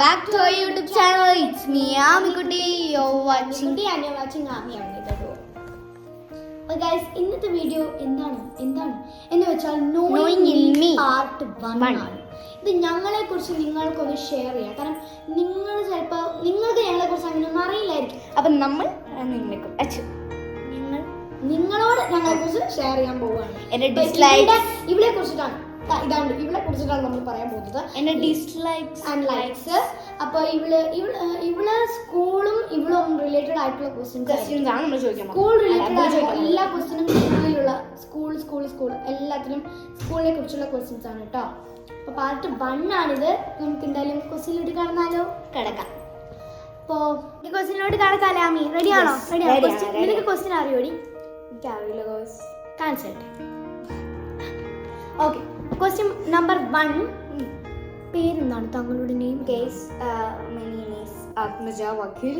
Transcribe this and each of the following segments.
back to our YouTube channel. It's me, Amikutti. You're watching and you're watching Ami Amnitadu. Well guys, ഇന്നത്തെ video എന്താണ് എന്ന് വെച്ചാൽ Knowing in me part 1 ആണ്. ഇത് ഞങ്ങളെ കുറിച്ച് നിങ്ങൾക്കൊന്ന് ഷെയർ ചെയ്യാം. കാരണം നിങ്ങൾ ചിലപ്പോൾ നിങ്ങൾക്ക് ഞങ്ങളെ കുറിച്ച് അങ്ങനെയൊന്നും അറിയില്ലായിരിക്കും. അപ്പം നമ്മൾ നിങ്ങളോട് ഞങ്ങളെ കുറിച്ച് ഷെയർ ചെയ്യാൻ പോവുകയാണ്. ഇവളെ കുറിച്ചിട്ടാണ് നമ്മൾ പറയാൻ പോകുന്നത്. എന്റെ ഡിസ്ലൈക്സ് ആൻഡ് ലൈക്സ്. അപ്പോൾ ഇവള് സ്കൂളും ഇവളും റിലേറ്റഡ് ആയിട്ടുള്ള ക്വസ്റ്റ്യൻസ് ആണ് നമ്മൾ ചോദിക്കാൻ സ്കൂൾ റിലേറ്റഡ് ആയിട്ടുള്ള എല്ലാ ക്വസ്റ്റ്യനും സ്കൂളിലുള്ള സ്കൂൾ എല്ലാത്തിനും സ്കൂളിനെ കുറിച്ചുള്ള ക്വസ്റ്റ്യൻസ് ആണ് കേട്ടോ. അപ്പോൾ പാർട്ട് 1 ആണിത്. നമുക്ക് എന്തായാലും ക്വസ്റ്റ്യനിലോട്ട് കടന്നാലോ? കിടക്കാം. അപ്പോൾ ഈ ക്വസ്റ്റ്യനിലോട്ട് കടക്കാല്ലേ ആമി? റെഡിയാണോ? നിനക്ക് ക്വസ്റ്റ്യൻ അറിയോടി? എനിക്കറിയില്ല കാണിച്ചിട്ടെ. Okay, question number 1. പേരെന്താണ് താങ്കളുടെ name? My name is Atmaja Vakil.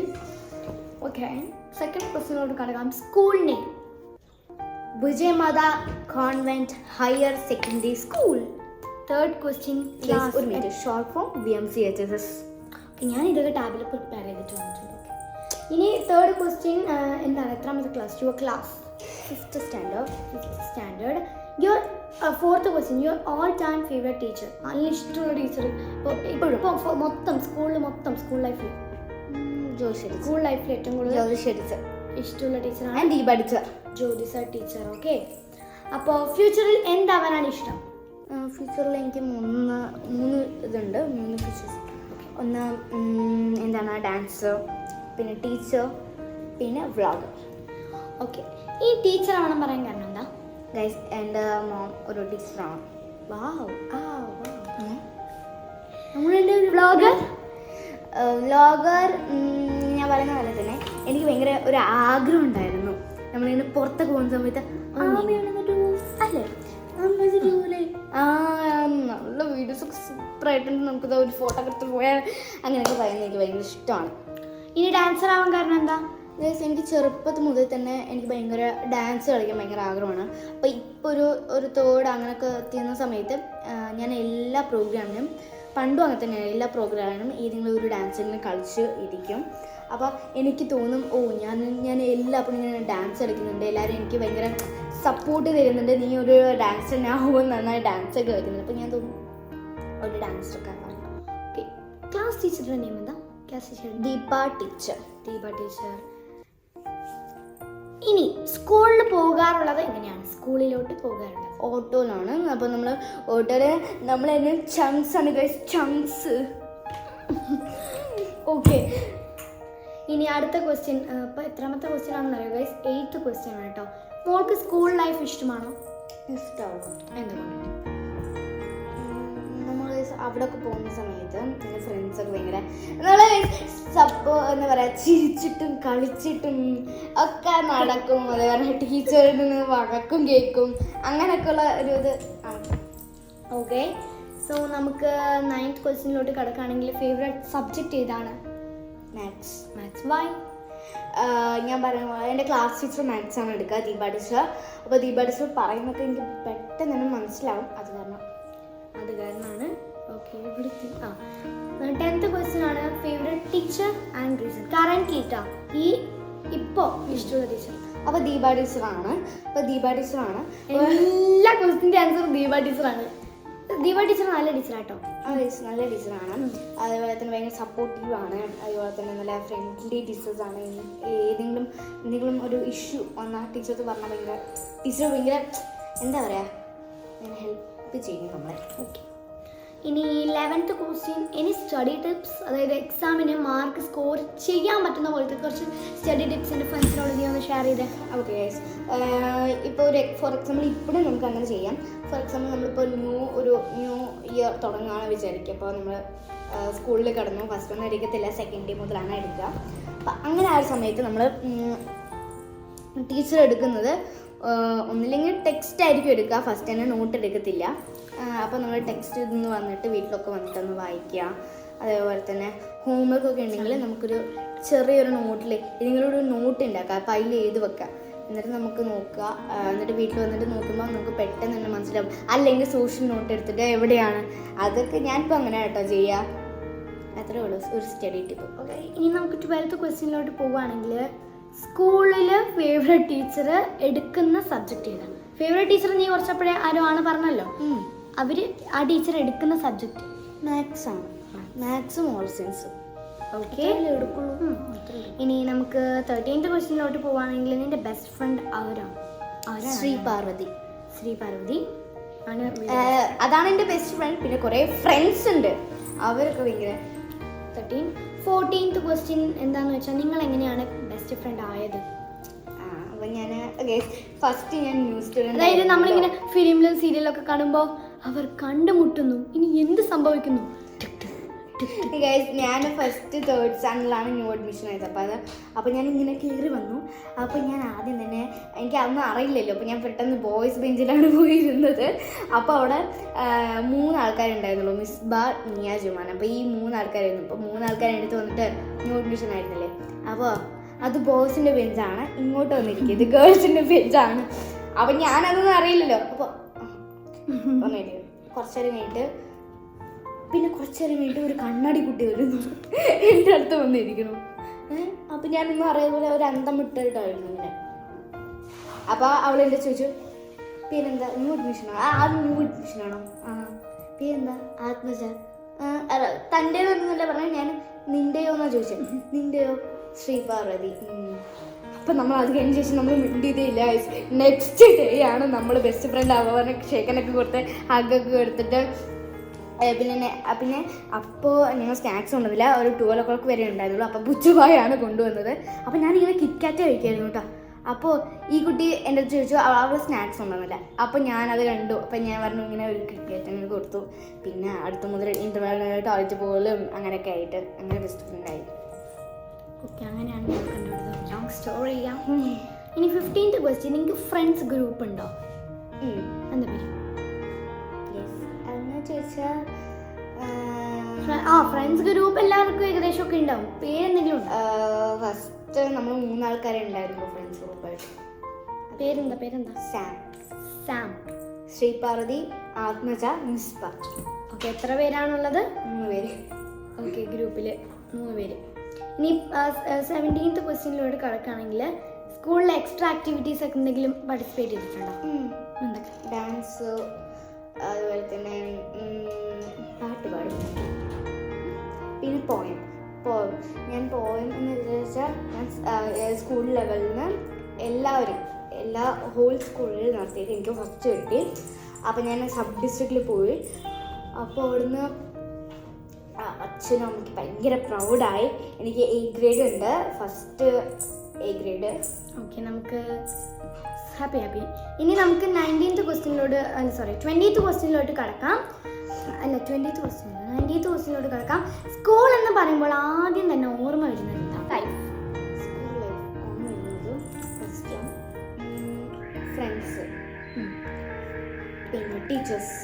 Okay, second ക്വസ്റ്റ്യനോട് കടക്കാം. School name? Vijayamatha convent higher secondary school. Third question short form VMCHSS. ഞാൻ ഇതൊക്കെ ടാബിൽ പ്രിപ്പയർ ചെയ്തിട്ട് വന്നിട്ടുണ്ട്. ഇനി തേർഡ് ക്വസ്റ്റ്യൻ എന്താണ്? എത്രാമത്തെ class? Your class? Fifth standard. Your fourth question, your all time favourite teacher. നല്ല ഇഷ്ടമുള്ള ടീച്ചർ ഇപ്പോൾ മൊത്തം സ്കൂൾ ലൈഫിൽ സ്കൂൾ ലൈഫിൽ ഏറ്റവും കൂടുതൽ ഇഷ്ടമുള്ള ടീച്ചറാണ് ജ്യോതിസ ടീച്ചർ. ഓക്കെ, അപ്പോൾ ഫ്യൂച്ചറിൽ എന്താവാനാണ് ഇഷ്ടം? ഫ്യൂച്ചറിൽ എനിക്ക് മൂന്ന് ഫ്യൂച്ചേഴ്സ്. ഒന്ന് എന്താണ്, ഡാൻസർ, പിന്നെ ടീച്ചർ, പിന്നെ വ്ളോഗർ. ഓക്കെ, ഈ ടീച്ചർ ആവണം പറയാൻ കാരണം എന്താ? ഗൈസ്, എൻ്റെ മോം ഒരു ടീച്ചറാണ്. നമ്മളെൻ്റെ ഒരു വ്ളോഗർ ഞാൻ പറയുന്ന പോലെ തന്നെ എനിക്ക് ഭയങ്കര ഒരു ആഗ്രഹം ഉണ്ടായിരുന്നു. നമ്മളിങ്ങനെ പുറത്തൊക്കെ പോകുന്ന സമയത്ത് അല്ലേ നല്ല വീഡിയോസൊക്കെ സൂപ്പറായിട്ടുണ്ട്, നമുക്കത് ഒരു ഫോട്ടോ എടുത്ത് പോയാൽ അങ്ങനെയൊക്കെ പറയുന്നത് എനിക്ക് ഭയങ്കര ഇഷ്ടമാണ്. ഇനി ഡാൻസർ ആവാൻ കാരണം എന്താ? എനിക്ക് ചെറുപ്പത്തിൽ മുതൽ തന്നെ എനിക്ക് ഭയങ്കര ഡാൻസ് കളിക്കാൻ ഭയങ്കര ആഗ്രഹമാണ്. അപ്പോൾ ഇപ്പോൾ ഒരു തേർഡ് അങ്ങനെയൊക്കെ എത്തിയുന്ന സമയത്ത് ഞാൻ എല്ലാ പ്രോഗ്രാമിനും, പണ്ടും അങ്ങനെ തന്നെയാണ്, എല്ലാ പ്രോഗ്രാമിനും ഏതെങ്കിലും ഒരു ഡാൻസിന് കളിച്ച് ഇരിക്കും. അപ്പോൾ എനിക്ക് തോന്നും, ഞാൻ എല്ലാപ്പോഴും ഞാൻ ഡാൻസ് കളിക്കുന്നുണ്ട്, എല്ലാവരും എനിക്ക് ഭയങ്കര സപ്പോർട്ട് തരുന്നുണ്ട്, നീ ഒരു ഡാൻസറിനാവും, നന്നായി ഡാൻസൊക്കെ കളിക്കുന്നുണ്ട്. അപ്പോൾ ഞാൻ തോന്നും ഒരു ഡാൻസറൊക്കെ ആവാം. ഓക്കെ, ക്ലാസ് ടീച്ചറുടെ നെയിം എന്താ? Class teacher Deepa teacher. ഇനി സ്കൂളിൽ പോകാറുള്ളത് എങ്ങനെയാണ്? സ്കൂളിലോട്ട് പോകാറുള്ളത് ഓട്ടോയിലാണ്. അപ്പോൾ നമ്മൾ തന്നെ ചങ്ക്സ് ആണ് ഗൈസ്, ചങ്ക്സ്. ഓക്കെ, ഇനി അടുത്ത ക്വസ്റ്റ്യൻ. ഇപ്പോൾ എത്രാമത്തെ ക്വസ്റ്റ്യൻ ആണെന്ന് അറിയാം ഗൈസ്? 8th ക്വസ്റ്റ്യൻ ആണ് കേട്ടോ. മോൾക്ക് സ്കൂൾ ലൈഫ് ഇഷ്ടമാണോ? ഇഷ്ടമാവും. എന്തുകൊണ്ട്? നമ്മൾ അവിടെയൊക്കെ പോകുന്ന സമയത്ത് എൻ്റെ ഫ്രണ്ട്സൊക്കെ ഭയങ്കര എന്താ പറയുക, ചിരിച്ചിട്ടും കളിച്ചിട്ടും ഒക്കെ നടക്കും. അതേപോലെ ടീച്ചറിൽ നിന്ന് വഴക്കും കേൾക്കും, അങ്ങനെയൊക്കെയുള്ള ഒരു ഇത് ആണ്. ഓക്കെ, സോ നമുക്ക് 9th ക്വസ്റ്റ്യനിലോട്ട് കിടക്കുകയാണെങ്കിൽ ഫേവറേറ്റ് സബ്ജക്റ്റ് ഏതാണ്? മാത്സ്. വൈ? ഞാൻ പറയുമ്പോൾ എൻ്റെ ക്ലാസ് ടീച്ചർ മാത്സ് ആണ് എടുക്കുക, ദീപ ടീച്ചർ. അപ്പോൾ ദീപ ടീച്ചർ പറയുന്നതൊക്കെ എനിക്ക് പെട്ടെന്ന് തന്നെ മനസ്സിലാവും, അത് കാരണമാണ്. ഓക്കെ, 10th ക്വസ്റ്റ്യൻ ആണ് favourite teacher and reason. Current ഇപ്പോൾ ഇഷ്ടമുള്ള ടീച്ചർ? അപ്പോൾ ദീപ ടീച്ചറാണ്. എല്ലാ ക്വസ്റ്റ്യൻ്റെ ആൻസർ ദീപ ടീച്ചറാണ്. ദീപ ടീച്ചർ നല്ല ടീച്ചറാട്ടോ. നല്ല ടീച്ചറാണ്. അതേപോലെ തന്നെ ഭയങ്കര സപ്പോർട്ടീവാണ്. അതുപോലെ തന്നെ നല്ല ഫ്രണ്ട്ലി ടീച്ചേഴ്സാണ്. എന്തെങ്കിലും ഒരു ഇഷ്യൂ വന്നാൽ ടീച്ചർക്ക് പറഞ്ഞാൽ ടീച്ചർ ഭയങ്കര എന്താ പറയുക, ഹെൽപ്പ് ചെയ്യും നമ്മളെ. ഓക്കെ, ഇനി 11th question. Any study tips, അതായത് എക്സാമിന് മാർക്ക് സ്കോർ ചെയ്യാൻ പറ്റുന്ന പോലത്തെ കുറച്ച് സ്റ്റഡി ടിപ്സ് എൻ്റെ ഫ്രണ്ട്സിനോട് നീ ഒന്ന് ഷെയർ ചെയ്തേ. ഓക്കെ ഗൈസ്, ഇപ്പോൾ ഫോർ എക്സാമ്പിൾ ഇപ്പോഴും നമുക്ക് അങ്ങനെ ചെയ്യാം. ഫോർ എക്സാമ്പിൾ നമ്മളിപ്പോൾ ന്യൂ ഇയർ തുടങ്ങുകയാണ് വിചാരിക്കുക. അപ്പോൾ നമ്മൾ സ്കൂളിൽ കിടന്നു, ഫസ്റ്റ് ഒന്നും എടുക്കത്തില്ല, സെക്കൻഡ് ഡേ മുതലാണ് എടുക്കുക. അപ്പം അങ്ങനെ ആ ഒരു സമയത്ത് നമ്മൾ ടീച്ചർ എടുക്കുന്നത് ഒന്നില്ലെങ്കിൽ ടെക്സ്റ്റ് ആയിരിക്കും എടുക്കുക, ഫസ്റ്റ് തന്നെ നോട്ട് എടുക്കത്തില്ല. അപ്പോൾ നമ്മൾ ടെക്സ്റ്റ് നിന്ന് വന്നിട്ട് വീട്ടിലൊക്കെ വന്നിട്ടൊന്ന് വായിക്കുക. അതേപോലെ തന്നെ ഹോംവർക്കൊക്കെ ഉണ്ടെങ്കിൽ നമുക്കൊരു ചെറിയൊരു നോട്ടിൽ ഏതെങ്കിലും ഒരു നോട്ട് ഉണ്ടാക്കുക, അപ്പോൾ അതിൽ എഴുതി വെക്കുക. എന്നിട്ട് നമുക്ക് നോക്കുക, എന്നിട്ട് വീട്ടിൽ വന്നിട്ട് നോക്കുമ്പോൾ നമുക്ക് പെട്ടെന്ന് തന്നെ മനസ്സിലാവും. അല്ലെങ്കിൽ സോഷ്യൽ നോട്ട് എടുത്തിട്ട് എവിടെയാണ്, അതൊക്കെ ഞാനിപ്പോൾ അങ്ങനെ കേട്ടോ ചെയ്യുക. അത്രേ ഉള്ളൂ ഒരു സ്റ്റഡി ടിപ്പ്. ഓക്കെ, ഇനി നമുക്ക് 12th ക്വസ്റ്റ്യനിലോട്ട് പോവുകയാണെങ്കിൽ സ്കൂളിൽ ഫേവറേറ്റ് ടീച്ചർ എടുക്കുന്ന സബ്ജക്റ്റ് ഏതാണ്? ഫേവറേറ്റ് ടീച്ചർ നീ കുറച്ചപ്പോഴേ ആരോ ആണ് പറഞ്ഞല്ലോ, അവർ ആ ടീച്ചർ എടുക്കുന്ന സബ്ജക്റ്റ് മാത്സ് ആണ്. മാത്സും ഓൾ സയൻസും. ഓക്കെ, ഇനി നമുക്ക് 13th ക്വസ്റ്റ്യനിലോട്ട് പോവുകയാണെങ്കിൽ നിന്റെ ബെസ്റ്റ് ഫ്രണ്ട് ആരാണ്? ശ്രീ പാർവതി. ശ്രീ പാർവതി ആണ്. അതാണ് എൻ്റെ ബെസ്റ്റ് ഫ്രണ്ട്. പിന്നെ കുറേ ഫ്രണ്ട്സ് ഉണ്ട്, അവരൊക്കെ ഭയങ്കര. 14th ക്വസ്റ്റ്യൻ എന്താണെന്ന് വെച്ചാൽ നിങ്ങൾ എങ്ങനെയാണ് ബെസ്റ്റ് ഫ്രണ്ട് ആയത്? അപ്പം ഞാൻ ഫസ്റ്റ് ഞാൻ ന്യൂസ് സ്റ്റുഡൻറ്റ്. അതായത് നമ്മളിങ്ങനെ ഫിലിമിലും സീരിയലൊക്കെ കാണുമ്പോൾ അവർ കണ്ടുമുട്ടുന്നു, ഇനി എന്ത് സംഭവിക്കുന്നു? ഞാൻ ഫസ്റ്റ് തേർഡ് സ്റ്റാൻഡേർഡിലാണ് ന്യൂ അഡ്മിഷൻ ആയത്. അപ്പോൾ ഞാൻ ഇങ്ങനെ കയറി വന്നു. അപ്പോൾ ഞാൻ ആദ്യം തന്നെ, എനിക്ക് അതൊന്നും അറിയില്ലല്ലോ, അപ്പോൾ ഞാൻ പെട്ടെന്ന് ബോയ്സ് ബെഞ്ചിലാണ് പോയിരുന്നത്. അപ്പോൾ അവിടെ 3 ആൾക്കാരുണ്ടായിരുന്നുള്ളൂ, മിസ്ബ, നിയ, ജുമാൻ. അപ്പോൾ ഈ 3 ആൾക്കാരായിരുന്നു. അപ്പോൾ 3 ആൾക്കാരെ അടുത്ത് വന്നിട്ട് ന്യൂ അഡ്മിഷൻ ആയിരുന്നല്ലേ, അപ്പോൾ അത് ബോയ്സിൻ്റെ ബെഞ്ചാണ്, ഇങ്ങോട്ട് വന്നിരിക്കും ഇത് ഗേൾസിൻ്റെ ബെഞ്ചാണ്. അപ്പം ഞാനതൊന്നും അറിയില്ലല്ലോ. അപ്പോൾ വന്നിട്ട് കുറച്ച് നേരം കഴിഞ്ഞിട്ട് ഒരു കണ്ണാടി കുട്ടി വരുന്നു എൻ്റെ അടുത്ത് വന്നിരിക്കണം. അപ്പം ഞാനൊന്നും അറിയാതെ ഒരു അന്തം വിട്ടിട്ടായിരുന്നു ഇങ്ങനെ. അപ്പോൾ അവളെൻ്റെ ചോദിച്ചു, പേരെന്താ? ന്യൂ അഡ്മിഷനാണോ? ന്യൂ അഡ്മിഷനാണോ? പേരെന്താ? ആത്മജ. തൻ്റേതൊന്നുമല്ല പറഞ്ഞാൽ, ഞാൻ നിൻ്റെയോ എന്നാ ചോദിച്ചത്. നിൻ്റെയോ? ശ്രീ പാർവതി. അപ്പം നമ്മൾ അത് കഴിഞ്ഞ ശേഷം നമ്മൾ മിണ്ടിയതേയില്ല. നെക്സ്റ്റ് ഡേ ആണ് നമ്മൾ ബെസ്റ്റ് ഫ്രണ്ട് ആവാൻ ഷേക്കനൊക്കെ കൊടുത്ത് ഹഗ്ഗൊക്കെ കൊടുത്തിട്ട് പിന്നെ അപ്പോൾ ഞങ്ങൾ സ്നാക്സ് കൊണ്ടുവന്നില്ല, ഒരു 12 o'clock വരെ ഉണ്ടായിരുന്നുള്ളൂ. അപ്പോൾ ബുച്ചുബായാണ് കൊണ്ടുവന്നത്. അപ്പോൾ ഞാനിങ്ങനെ കിറ്റ്കാറ്റ് കഴിക്കായിരുന്നു കേട്ടോ. അപ്പോൾ ഈ കുട്ടി എൻ്റെ അടുത്ത് ചോദിച്ചു, അവൾ സ്നാക്സ് കൊണ്ടുവന്നില്ല. അപ്പോൾ ഞാനത് കണ്ടു. അപ്പം ഞാൻ പറഞ്ഞു ഇങ്ങനെ ഒരു കിറ്റ്കാറ്റ് അങ്ങനെ കൊടുത്തു. പിന്നെ അടുത്ത മുതൽ ഇൻ്റർവെൽ ടോയ്ലറ്റ് പോലും അങ്ങനെയൊക്കെ ആയിട്ട് അങ്ങനെ ബെസ്റ്റ് ഫ്രണ്ടായി. ഓക്കെ, അങ്ങനെയാണ് ഞാൻ കണ്ടുപിടിച്ചത്. ലോങ് സ്റ്റോറി ചെയ്യാം. ഇനി 15th ക്വസ്റ്റ്യൻ, നിങ്ങൾക്ക് ഫ്രണ്ട്സ് ഗ്രൂപ്പ് ഉണ്ടോ? എന്താ പേര്? ചോദിച്ചാൽ ഫ്രണ്ട്സ് ഗ്രൂപ്പ് എല്ലാവർക്കും ഏകദേശം ഒക്കെ ഉണ്ടാവും. പേരെന്തെങ്കിലും ഉണ്ടോ? ഫസ്റ്റ് നമ്മൾ 3 ആൾക്കാരെ ഉണ്ടായിരുന്നു ഫ്രണ്ട്സ് ഗ്രൂപ്പായിട്ട്. പേരെന്താ? സാം, ശ്രീ പാർവതി, ആത്മജ, മിസ്ബ. ഓക്കെ, എത്ര പേരാണുള്ളത്? 3 പേര്. ഓക്കെ, ഗ്രൂപ്പിൽ 3 പേര്. ഇനി 17th ക്വസ്റ്റ്യനിലോട്ട് കിടക്കുകയാണെങ്കിൽ സ്കൂളിലെ എക്സ്ട്രാ ആക്ടിവിറ്റീസ് ഒക്കെ എന്തെങ്കിലും പാർട്ടിസിപ്പേറ്റ് ചെയ്തിട്ടുണ്ടോ? എന്തൊക്കെ? ഡാൻസ്, അതുപോലെ തന്നെ പാട്ട് പാടും, പിന്നെ പോയം. ഞാൻ പോയം എന്ന് വെച്ചാൽ ഞാൻ സ്കൂൾ ലെവലിൽ നിന്ന് എല്ലാ ഹോൾ സ്കൂളിൽ നടത്തിയിട്ട് എനിക്ക് ഫസ്റ്റ് കിട്ടി. അപ്പോൾ ഞാൻ സബ് ഡിസ്ട്രിക്റ്റിൽ പോയി. അപ്പോൾ അവിടുന്ന് അച്ഛനും അമ്മയ്ക്ക് ഭയങ്കര പ്രൗഡായി. എനിക്ക് A grade ഉണ്ട്, ഫസ്റ്റ് A grade. ഓക്കെ, നമുക്ക് ഹാപ്പി. ഇനി നമുക്ക് 19th ക്വസ്റ്റ്യനിലോട്ട് 20th ക്വസ്റ്റ്യനിലോട്ട് കിടക്കാം. 20th ക്വസ്റ്റ്യനിലോട്ട് കിടക്കാം. സ്കൂൾ എന്ന് പറയുമ്പോൾ ആദ്യം തന്നെ ഓർമ്മ വരുന്നത് എന്താ? സ്കൂൾ ലൈഫ് ഓർമ്മ വരുന്നത് ഫസ്റ്റ് ഫ്രണ്ട്സ്, പിന്നെ ടീച്ചേഴ്സ്.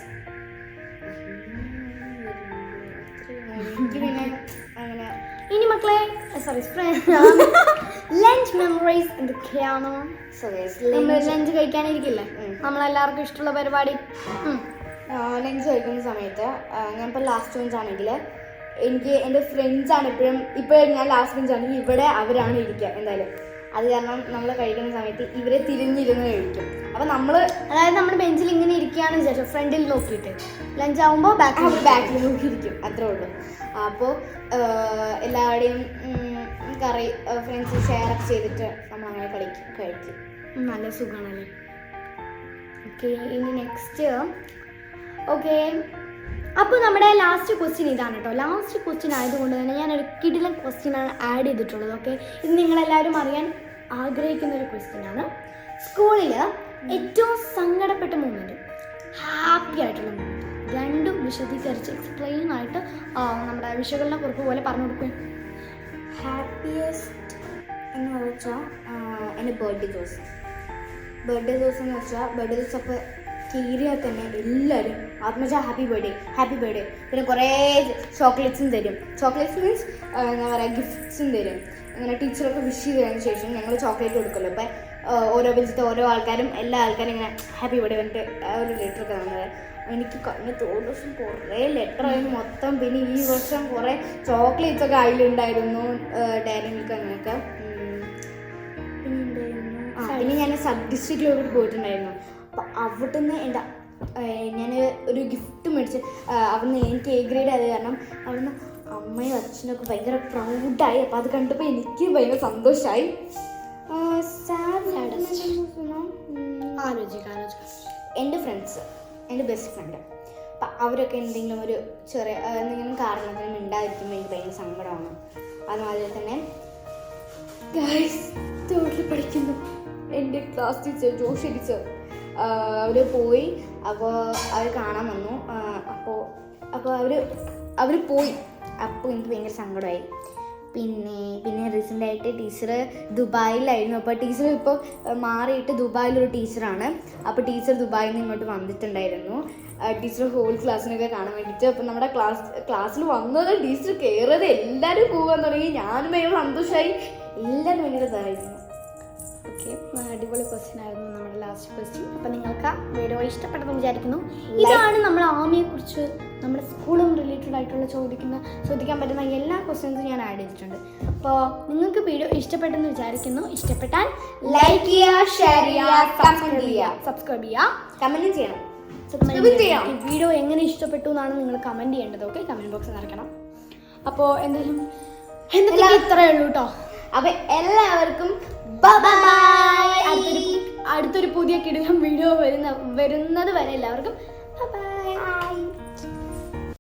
പിന്നെ അങ്ങനെ ഇനി മക്കളെ ലഞ്ച് മെമ്മറീസ് എന്തൊക്കെയാണോ? ലഞ്ച് കഴിക്കാനിരിക്കില്ലേ നമ്മളെല്ലാവർക്കും ഇഷ്ടമുള്ള പരിപാടി? ലഞ്ച് കഴിക്കുന്ന സമയത്ത് ഞാനിപ്പോൾ ലാസ്റ്റ് ബെഞ്ച് ആണെങ്കിൽ എനിക്ക് എൻ്റെ ഫ്രണ്ട്സാണ് ഇപ്പോഴും ഞാൻ ലാസ്റ്റ് ബെഞ്ച് ആണെങ്കിൽ ഇവിടെ അവരാണ് ഇരിക്കുക എന്തായാലും. അത് കാരണം നമ്മൾ കഴിക്കുന്ന സമയത്ത് ഇവരെ തിരിഞ്ഞിരുന്ന് കഴിക്കും. അപ്പം അതായത് നമ്മുടെ ബെഞ്ചിൽ ഇങ്ങനെ ഇരിക്കുകയാണെന്ന് വിചാരിച്ചു, ഫ്രണ്ടിൽ നോക്കിയിട്ട് ലഞ്ച് ആകുമ്പോൾ ബാക്കിൽ നോക്കിയിരിക്കും, അത്രേ ഉള്ളൂ. അപ്പോൾ എല്ലാവരുടെയും കറി ഫ്രണ്ട്സ് ഷെയർ ഒക്കെ ചെയ്തിട്ട് നമ്മൾ അങ്ങനെ കഴിക്കും. നല്ല സുഖമാണല്ലേ. ഓക്കെ, ഇനി നെക്സ്റ്റ്. ഓക്കെ, അപ്പോൾ നമ്മുടെ ലാസ്റ്റ് ക്വസ്റ്റ്യൻ ഇതാണ് കേട്ടോ. ലാസ്റ്റ് ക്വസ്റ്റ്യൻ ആയതുകൊണ്ട് തന്നെ ഞാനൊരു കിടിലൻ ക്വസ്റ്റ്യനാണ് ആഡ് ചെയ്തിട്ടുള്ളത്. ഓക്കെ, ഇത് നിങ്ങളെല്ലാവരും അറിയാൻ ആഗ്രഹിക്കുന്ന ഒരു ക്വസ്റ്റ്യനാണ്. സ്കൂളിൽ ഏറ്റവും സങ്കടപ്പെട്ട മൊമെൻറ്റ്, ഹാപ്പി ആയിട്ടുള്ള മൊമെൻറ്റ്, രണ്ടും വിശദീകരിച്ച് എക്സ്പ്ലെയിൻ ആയിട്ട് നമ്മുടെ വിശകലന കുറിപ്പ് പോലെ പറഞ്ഞു കൊടുക്കും. ഹാപ്പിയസ്റ്റ് എന്ന് വെച്ചാൽ എൻ്റെ ബർത്ത്ഡേ ദിവസം എന്ന് വെച്ചാൽ ബർത്ത്ഡേ ദിവസം അപ്പോൾ കീറിയാൽ തന്നെ എല്ലാവരും ആത്മജ ഹാപ്പി ബർത്ത്ഡേ പിന്നെ കുറേ ചോക്ലേറ്റ്സും തരും. ചോക്ലേറ്റ്സ് മീൻസ് എന്താ പറയുക, ഗിഫ്റ്റ്സും തരും. അങ്ങനെ ടീച്ചറൊക്കെ വിഷ് ചെയ്തതിന് ശേഷം ഞങ്ങൾ ചോക്ലേറ്റ് കൊടുക്കുമല്ലോ. അപ്പോൾ ഓരോ ബെഞ്ചിലത്തെ ഓരോ ആൾക്കാരും എല്ലാ ആൾക്കാരും ഇങ്ങനെ ഹാപ്പി ബർത്ത്ഡേ പറഞ്ഞിട്ട് ഒരു ലെറ്ററൊക്കെ തന്നത്. എനിക്ക് കഴിഞ്ഞ തോട് വർഷം കുറേ ലെറ്റർ ആയിരുന്നു മൊത്തം. പിന്നെ ഈ വർഷം കുറേ ചോക്ലേറ്റ്സ് ഒക്കെ അതിലുണ്ടായിരുന്നു, ഡയറി മിൽക്ക് അങ്ങനെയൊക്കെ. പിന്നെ ഞാൻ സബ് ഡിസ്ട്രിക്റ്റിലോട്ട് പോയിട്ടുണ്ടായിരുന്നു. അപ്പം അവിടെ നിന്ന് ഞാൻ ഒരു ഗിഫ്റ്റ് മേടിച്ച് അവിടുന്ന് എനിക്ക് എ ഗ്രേഡ് ആയത് കാരണം അവിടുന്ന് അമ്മയും അച്ഛനൊക്കെ ഭയങ്കര പ്രൗഡായി. അപ്പോൾ അത് കണ്ടപ്പോൾ എനിക്ക് ഭയങ്കര സന്തോഷമായി. എൻ്റെ ഫ്രണ്ട്സ്, എൻ്റെ ബെസ്റ്റ് ഫ്രണ്ട്, അപ്പം അവരൊക്കെ എന്തെങ്കിലും ഒരു ചെറിയ എന്തെങ്കിലും കാരണത്തിന് മിണ്ടാതിരിക്കുമ്പോൾ എനിക്ക് ഭയങ്കര സങ്കടമാണ്. അതുമാതിരി തന്നെ തോട്ടിൽ പഠിക്കുന്നു എൻ്റെ ക്ലാസ് ടീച്ചർ ജോഷി ടീച്ചർ അവർ പോയി. അപ്പോൾ അവർ കാണാൻ വന്നു. അപ്പോൾ അവർ പോയി. അപ്പോൾ എനിക്ക് ഭയങ്കര സങ്കടമായി. പിന്നെ റീസെൻ്റായിട്ട് ടീച്ചർ ദുബായിലായിരുന്നു. അപ്പോൾ ടീച്ചർ ഇപ്പോൾ മാറിയിട്ട് ദുബായിലൊരു ടീച്ചറാണ്. അപ്പോൾ ടീച്ചർ ദുബായിൽ നിന്ന് ഇങ്ങോട്ട് വന്നിട്ടുണ്ടായിരുന്നു ടീച്ചർ ഹോൾ ക്ലാസ്സിനൊക്കെ കാണാൻ വേണ്ടിയിട്ട്. അപ്പോൾ നമ്മുടെ ക്ലാസ്സിൽ വന്നത് ടീച്ചർ കയറിയത് എല്ലാവരും പോകാൻ തുടങ്ങി. ഞാനും ഭയങ്കര സന്തോഷമായി. എല്ലാവരും ഭയങ്കര ഇതായിരുന്നു. ഓക്കെ, അടിപൊളി ക്വസ്റ്റ്യൻ ആയിരുന്നു നമ്മുടെ ലാസ്റ്റ് ക്വസ്റ്റ്യൻ. അപ്പോൾ നിങ്ങൾക്ക് വീഡിയോ ഇഷ്ടപ്പെട്ടെന്ന് വിചാരിക്കുന്നു. ഇതാണ് നമ്മുടെ ആർമിയെക്കുറിച്ച് നമ്മുടെ സ്കൂളും റിലേറ്റഡ് ആയിട്ടുള്ള ചോദിക്കാൻ പറ്റുന്ന എല്ലാ ക്വസ്റ്റ്യൻസും ഞാൻ ആഡ് ചെയ്തിട്ടുണ്ട്. അപ്പോൾ നിങ്ങൾക്ക് വീഡിയോ ഇഷ്ടപ്പെട്ടെന്ന് വിചാരിക്കുന്നു. ഇഷ്ടപ്പെട്ടാൽ ലൈക്ക് ചെയ്യുക, ഷെയർ ചെയ്യുക, സബ്സ്ക്രൈബ് ചെയ്യുക, കമൻറ്റും ചെയ്യണം. വീഡിയോ എങ്ങനെ ഇഷ്ടപ്പെട്ടു എന്നാണ് നിങ്ങൾ കമൻറ്റ് ചെയ്യേണ്ടത്. ഓക്കെ, കമൻറ്റ് ബോക്സിൽ നിറയ്ക്കണം. അപ്പോൾ എന്തായാലും ഇത്രയേ ഉള്ളൂ കേട്ടോ. അപ്പോൾ എല്ലാവർക്കും അടുത്തൊരു പുതിയ കിടിലം വീഡിയോ വരുന്നത് വരെ എല്ലാവർക്കും ബൈ.